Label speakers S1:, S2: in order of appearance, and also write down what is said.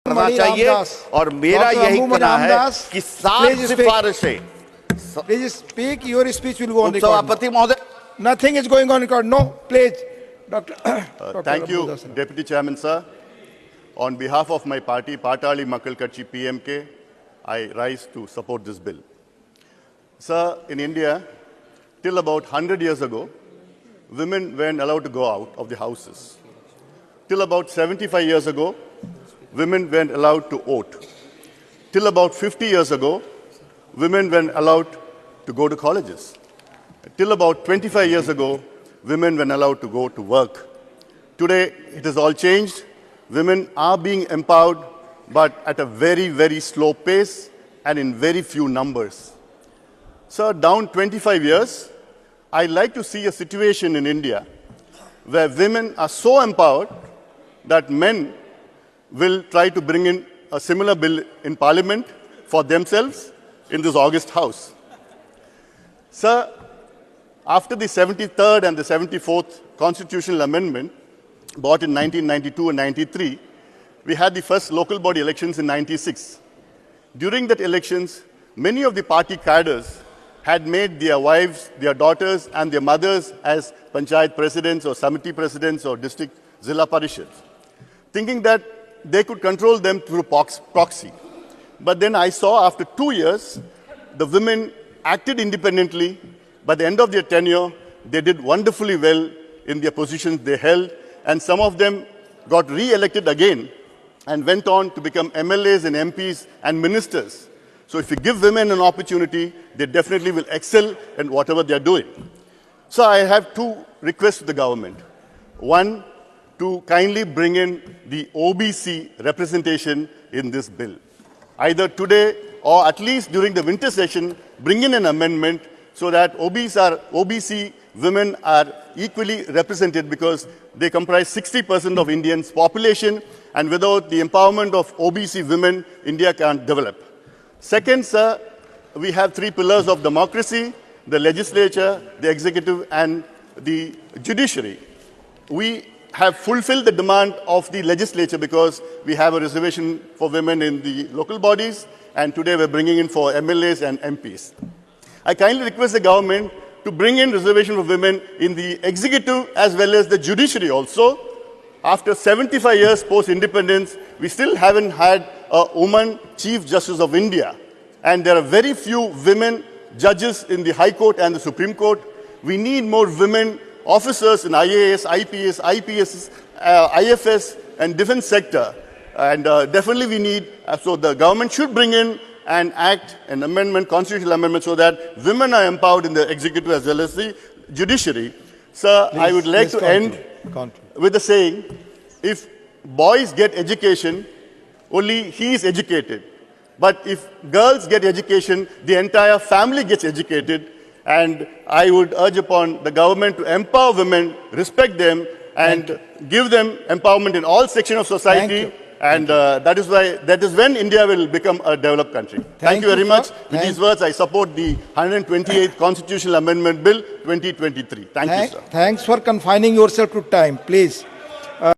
S1: करना चाहिए और मेरा यही कहना है कि 7 सिफारिशें
S2: Please speak. Your speech will go on record.
S1: सभापति महोदय
S2: Nothing is going on record. No, please, Doctor.
S3: Thank you, Deputy Chairman, sir. On behalf of my party, Patali Makkal Katchi PMK, I rise to support this bill. Sir, in India, till about 100 years ago, women weren't allowed to go out of the houses. Till about 75 years ago, women weren't allowed to vote. Till about 50 years ago, women weren't allowed to go to colleges. Till about 25 years ago, women weren't allowed to go to work. Today, it has all changed. Women are being empowered, but at a very, very slow pace and in very few numbers. Sir, down 25 years, I like to see a situation in India where women are so empowered that men will try to bring in a similar bill in Parliament for themselves in this August House. Sir, after the 73rd and the 74th constitutional amendment, brought in 1992 and 93, we had the first local body elections in 96. During that elections, many of the party cadres had made their wives, their daughters, and their mothers as panchayat presidents or samiti presidents or district zilla parishads, thinking that they could control them through proxy. But then I saw after 2 years, the women acted independently. By the end of their tenure, they did wonderfully well in their positions they held, and some of them got re-elected again and went on to become MLAs and MPs and ministers. So if you give women an opportunity, they definitely will excel in whatever they are doing. So I have two requests to the government. One, to kindly bring in the OBC representation in this bill. Either today or at least during the winter session, bring in an amendment so that OBC women are equally represented, because they comprise 60% of Indians' population, and without the empowerment of OBC women, India can't develop. Second, sir, we have three pillars of democracy: the legislature, the executive, and the judiciary. We have fulfilled the demand of the legislature because we have a reservation for women in the local bodies, and today we're bringing in for MLAs and MPs. I kindly request the government to bring in reservation for women in the executive as well as the judiciary also. After 75 years post-independence, we still haven't had a woman Chief Justice of India. And there are very few women judges in the High Court and the Supreme Court. We need more women officers in IAS, IPS, IPS, IFS, and defense sector. And definitely we need, so the government should bring in an act, an amendment, constitutional amendment, so that women are empowered in the executive as well as the judiciary. Sir, I would like to end with the saying, if boys get education, only he is educated. But if girls get education, the entire family gets educated. And I would urge upon the government to empower women, respect them, and give them empowerment in all sections of society. And that is when India will become a developed country. Thank you very much. With these words, I support the 128th Constitutional Amendment Bill 2023. Thank you, sir.
S2: Thanks for confining yourself to time, please.